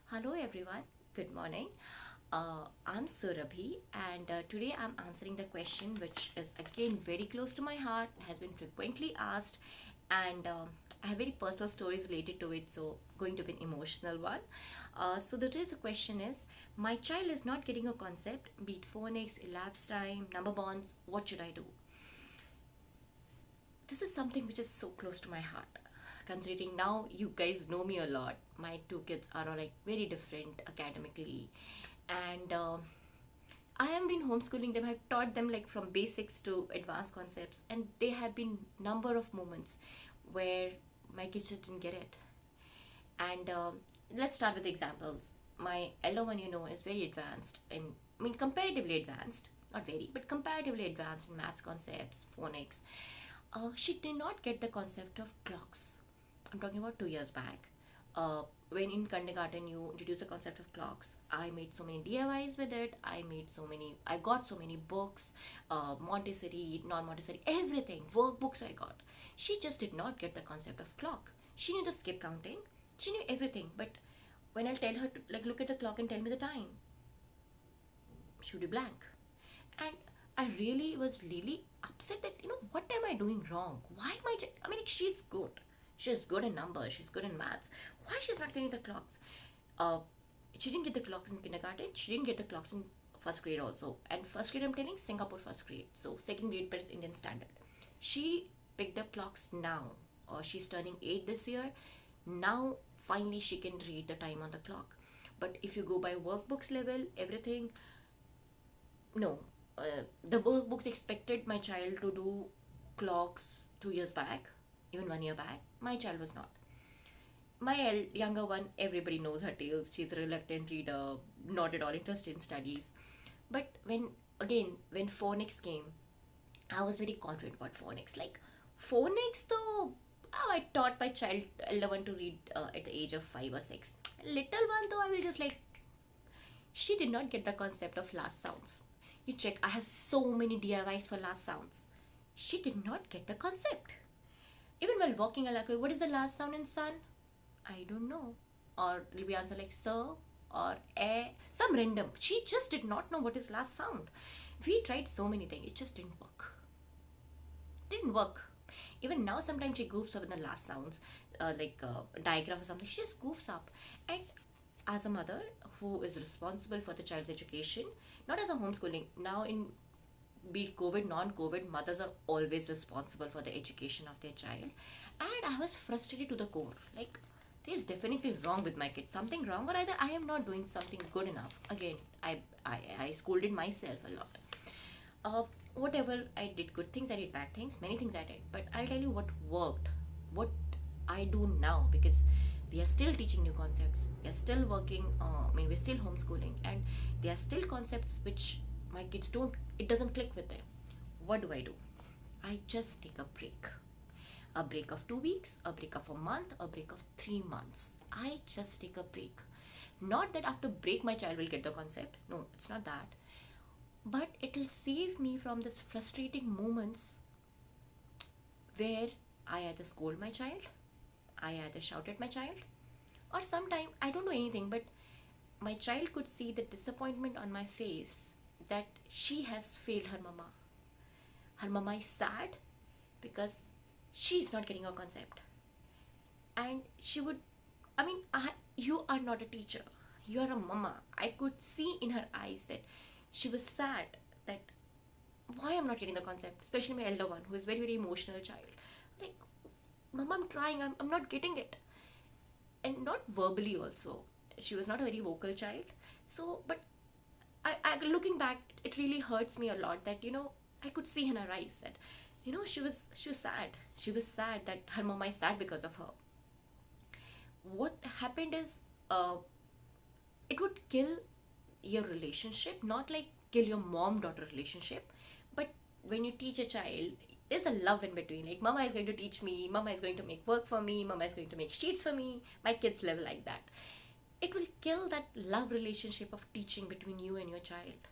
Hello everyone, good morning. I'm Surabhi, and today I'm answering the question which is again very close to my heart, has been frequently asked, and I have very personal stories related to it, so going to be an emotional one. So today's the question is: my child is not getting a concept, be it phonics, elapsed time, number bonds. What should I do? This is something which is so close to my heart, considering now you guys know me a lot. My two kids are all like very different academically, and I have been homeschooling them. I've taught them like from basics to advanced concepts, and there have been number of moments where my kids just didn't get it. And let's start with examples. My elder one, is very advanced in, comparatively advanced, not very, but comparatively advanced in maths concepts, phonics. She did not get the concept of clocks. I'm talking about 2 years back. When in kindergarten you introduce the concept of clocks, I made so many DIYs with it. I got so many books, Montessori, non-Montessori, everything, workbooks I got. She just did not get the concept of clock. She knew the skip counting, she knew everything, but when I'll tell her to like look at the clock and tell me the time, she would be blank. And I really was really upset that what am I doing wrong? Why am like, she's good. She's good in numbers. She's good in maths. Why she's not getting the clocks? Uh, she didn't get the clocks in kindergarten. She didn't get the clocks in first grade also. And first grade, I'm telling Singapore first grade. So second grade, but it's Indian standard. She picked up clocks now. She's turning 8 this year. Now finally she can read the time on the clock. But if you go by workbooks level, everything, no, the workbooks expected my child to do clocks 2 years back, even 1 year back. My child was not. My younger one, everybody knows her tales. She's a reluctant reader, not at all interested in studies. But when phonics came, I was very confident about phonics. Like phonics, though, I taught my child elder one to read at the age of 5 or 6. Little one, though, I will just like she did not get the concept of last sounds. You check, I have so many DIYs for last sounds. She did not get the concept. Even while walking, I'm like, what is the last sound in sun? I don't know. Or will be answer like sir or eh, some random. She just did not know what is last sound. We tried so many things, it just didn't work. Didn't work. Even now, sometimes she goofs up in the last sounds, like a diagram or something. She just goofs up. And as a mother who is responsible for the child's education, not as a homeschooling, now in be it COVID, non COVID, mothers are always responsible for the education of their child. And I was frustrated to the core. Like, there's definitely wrong with my kid. Something wrong, or either I am not doing something good enough. Again, I scolded myself a lot. Uh, Whatever I did, good things, I did bad things, many things I did. But I'll tell you what worked, what I do now, because we are still teaching new concepts. We are still working. We're still homeschooling, and there are still concepts which my kids don't. It doesn't click with them. What do? I just take a break. A break of 2 weeks, a break of a month, a break of 3 months. I just take a break. Not that after break my child will get the concept. No, it's not that. But it will save me from this frustrating moments where I either scold my child, I either shout at my child, or sometime I don't know anything, but my child could see the disappointment on my face that she has failed her mama. Her mama is sad because she's not getting a concept. And she would, you are not a teacher, you are a mama. I could see in her eyes that she was sad that why I'm not getting the concept, especially my elder one who is very, very emotional child. Like, mama, I'm trying, I'm not getting it. And not verbally also. She was not a very vocal child. So, but looking back, it really hurts me a lot that I could see in her eyes that she was sad. She was sad that her mama is sad because of her. What happened is, it would kill your relationship, not like kill your mom daughter relationship, but when you teach a child, there's a love in between. Like, mama is going to teach me, mama is going to make work for me, mama is going to make sheets for me. My kids live like that. It will kill that love relationship of teaching between you and your child.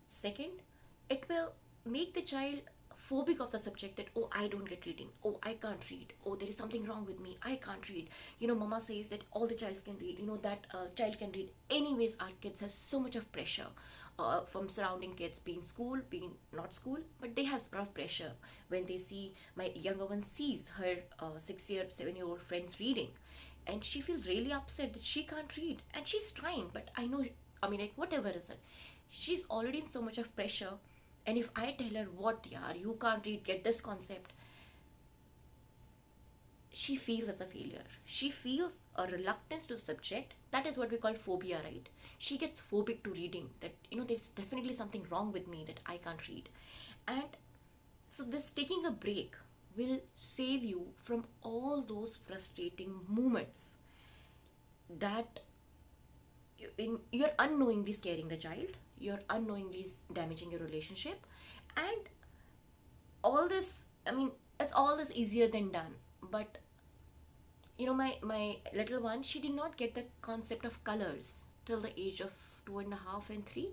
Second, it will make the child phobic of the subject that, oh, I don't get reading, oh, I can't read, oh, there is something wrong with me, I can't read. Mama says that all the childs can read, that child can read. Anyways, our kids have so much of pressure from surrounding kids, being school, being not school, but they have a lot of pressure when they see, my younger one sees her 6-year, 7-year-old friends reading, and she feels really upset that she can't read, and she's trying, but I know, like, whatever is it, she's already in so much of pressure. And if I tell her, what, yaar, you can't read, get this concept, she feels as a failure. She feels a reluctance to the subject. That is what we call phobia, right? She gets phobic to reading, that, there's definitely something wrong with me that I can't read. And so this taking a break will save you from all those frustrating moments that you're unknowingly scaring the child, you're unknowingly damaging your relationship, and all this, it's all this easier than done. But my little one, she did not get the concept of colors till the age of 2.5 and 3.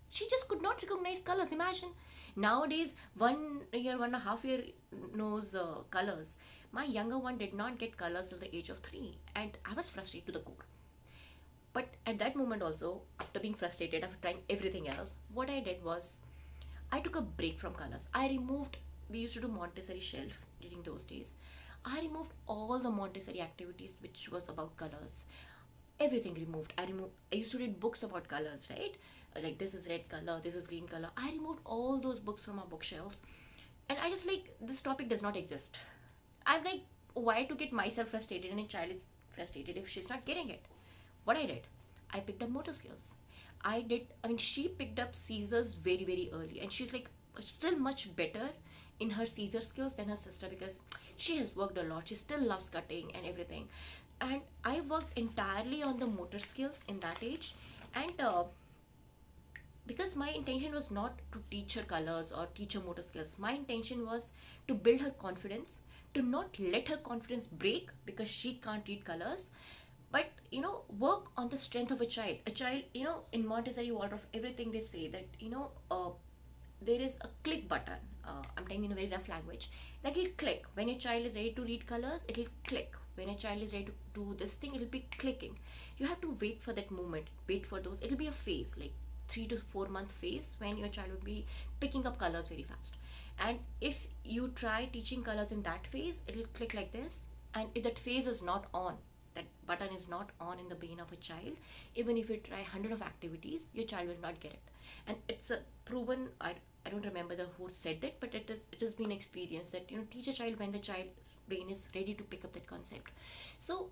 She just could not recognize colors. Imagine nowadays, 1 year, 1.5 year knows colors. My younger one did not get colors till the age of 3, and I was frustrated to the core. But at that moment also, after being frustrated, after trying everything else, what I did was, I took a break from colors. We used to do Montessori shelf during those days. I removed all the Montessori activities which was about colors. Everything removed. I used to read books about colors, right? Like, this is red color, this is green color. I removed all those books from our bookshelves. And I just this topic does not exist. I'm like, why to get myself frustrated and a child is frustrated if she's not getting it? What I did, I picked up motor skills. She picked up scissors very, very early, and she's like still much better in her scissor skills than her sister, because she has worked a lot. She still loves cutting and everything. And I worked entirely on the motor skills in that age. And because my intention was not to teach her colors or teach her motor skills, my intention was to build her confidence, to not let her confidence break because she can't read colors, but work on the strength of a child. In Montessori Waldorf, everything they say that there is a click button. I'm telling in a very rough language, that will click when your child is ready to read colors. It'll click when a child is ready to do this thing. It'll be clicking. You have to wait for that moment, wait for those. It'll be a phase, like 3 to 4 month phase, when your child will be picking up colors very fast. And if you try teaching colors in that phase, it'll click like this. And if that phase is not on, that button is not on in the brain of a child, even if you try 100 of activities, your child will not get it. And it's a proven, I don't remember who said that, but it has been experienced that teach a child when the child's brain is ready to pick up that concept. So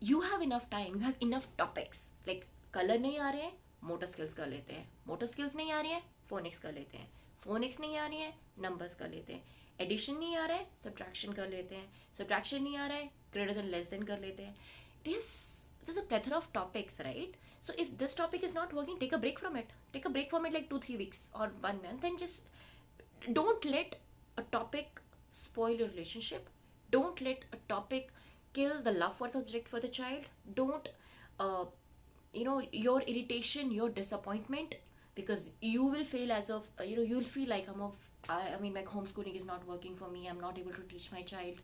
you have enough time, you have enough topics. Like, color नहीं आ रहे हैं, motor skills कर लेते हैं. Motor skills नहीं आ रही है, phonics कर लेते हैं. Phonics नहीं आ रही है, numbers कर लेते हैं. Addition नहीं आ रहा है, subtraction कर लेते हैं. Subtraction नहीं आ रहा है, greater than less than कर लेते हैं. There's a plethora of topics, right? So if this topic is not working, take a break from it. Take a break from it like 2-3 weeks or 1 month, and just don't let a topic spoil your relationship. Don't let a topic kill the love for the subject for the child. Don't your irritation, your disappointment, because you will feel as of you'll feel like my homeschooling is not working for me, I'm not able to teach my child.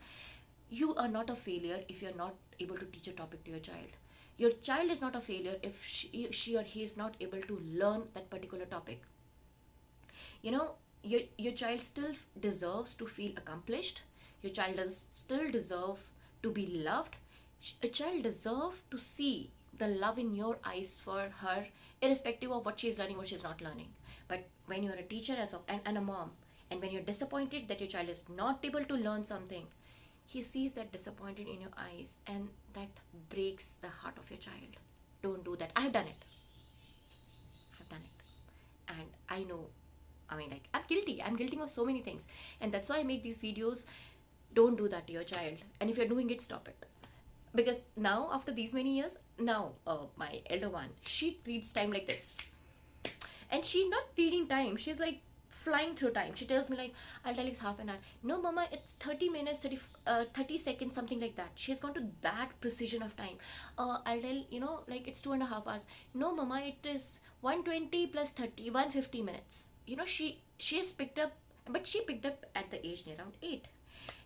You are not a failure if you're not able to teach a topic to your child. Your child is not a failure if she or he is not able to learn that particular topic. Your child still deserves to feel accomplished. Your child does still deserve to be loved. A child deserves to see the love in your eyes for her, irrespective of what she's learning, what she's not learning. But when you're a teacher and a mom, and when you're disappointed that your child is not able to learn something, he sees that disappointed in your eyes, and that breaks the heart of your child. Don't do that. I've done it. And I know, I'm guilty. I'm guilty of so many things. And that's why I make these videos. Don't do that to your child. And if you're doing it, stop it. Because now, after these many years, now my elder one, she reads time like this. And she's not reading time. She's like flying through time. She tells me like, I'll tell you it's half an hour. No, mama, it's 30 minutes, 30 seconds, something like that. She has gone to that precision of time. I'll tell, like it's 2.5 hours. No, mama, it is 120 plus 30, 150 minutes. She has picked up, but she picked up at the age near around 8.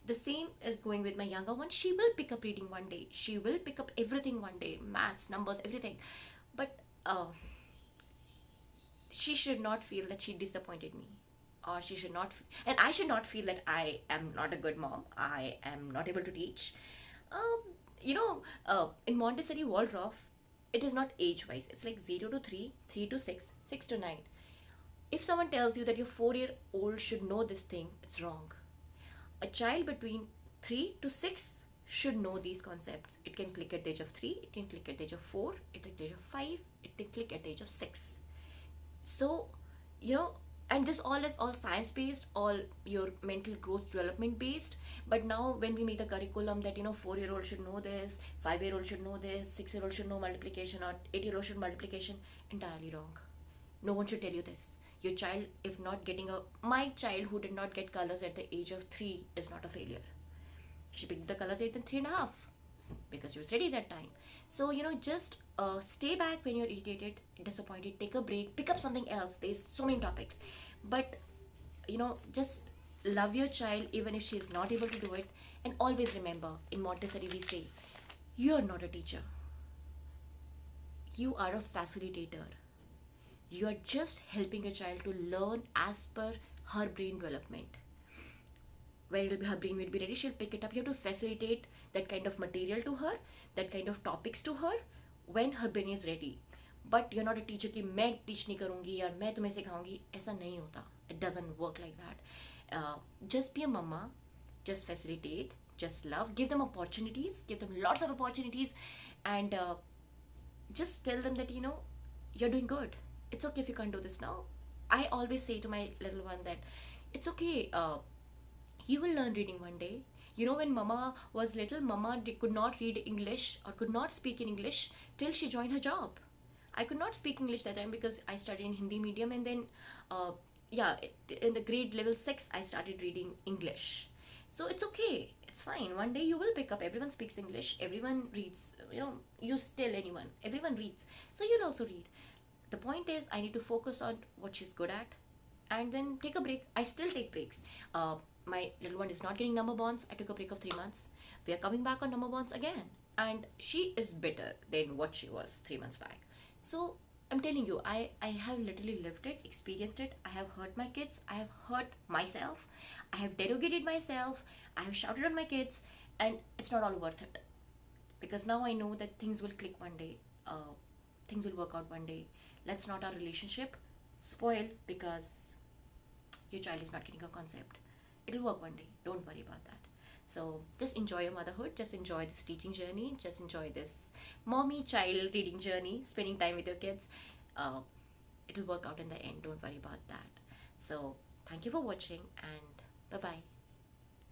The same is going with my younger one. She will pick up reading one day. She will pick up everything one day, maths, numbers, everything. But she should not feel that she disappointed me, or she should not and I should not feel that I am not a good mom, I am not able to teach. In Montessori Waldorf, it is not age wise. It's like 0 to 3, 3 to 6, 6 to 9. If someone tells you that your 4-year-old should know this thing, it's wrong. A child between 3 to 6 should know these concepts. It can click at the age of 3, it can click at the age of 4, it can click at the age of 5, it can click at the age of 6. So, and this all is all science based, all your mental growth development based. But now when we make the curriculum that 4-year-old should know this, 5-year-old should know this, 6-year-old should know multiplication, or 8-year-old should multiplication, entirely wrong. No one should tell you this. Your child, if not getting my child who did not get colors at the age of 3 is not a failure. She picked the colors at 3.5 because she was ready that time. So just stay back when you're irritated, disappointed, take a break, pick up something else. There's so many topics, but just love your child even if she's not able to do it. And always remember, in Montessori we say, you are not a teacher, you are a facilitator. You are just helping a child to learn as per her brain development. When her brain will be ready, she'll pick it up. You have to facilitate that kind of material to her, that kind of topics to her when her brain is ready. But you're not a teacher कि मैं teach नहीं करूँगी या मैं तुम्हें सिखाऊंगी. ऐसा नहीं होता. It doesn't work like that. Just be a mama. Just facilitate. Just love. Give them opportunities. Give them lots of opportunities, and just tell them that you're doing good. It's okay if you can't do this now. I always say to my little one that it's okay. You will learn reading one day. When mama was little, mama could not read English or could not speak in English till she joined her job. I could not speak English that time because I studied in Hindi medium, and then in the grade level 6 I started reading English. So it's okay, it's fine. One day you will pick up. Everyone speaks English, everyone reads. You tell anyone, everyone reads, so you'll also read. The point is, I need to focus on what she's good at and then take a break. I still take breaks. My little one is not getting number bonds. I took a break of 3 months. We are coming back on number bonds again, and she is better than what she was 3 months back. So I'm telling you, I have literally lived it, experienced it. I have hurt my kids. I have hurt myself. I have derogated myself. I have shouted on my kids, and it's not all worth it. Because now I know that things will click one day. Things will work out one day. Let's not our relationship spoil because your child is not getting a concept. It'll work one day. Don't worry about that. So just enjoy your motherhood. Just enjoy this teaching journey. Just enjoy this mommy-child reading journey, spending time with your kids. It'll work out in the end. Don't worry about that. So thank you for watching, and bye-bye.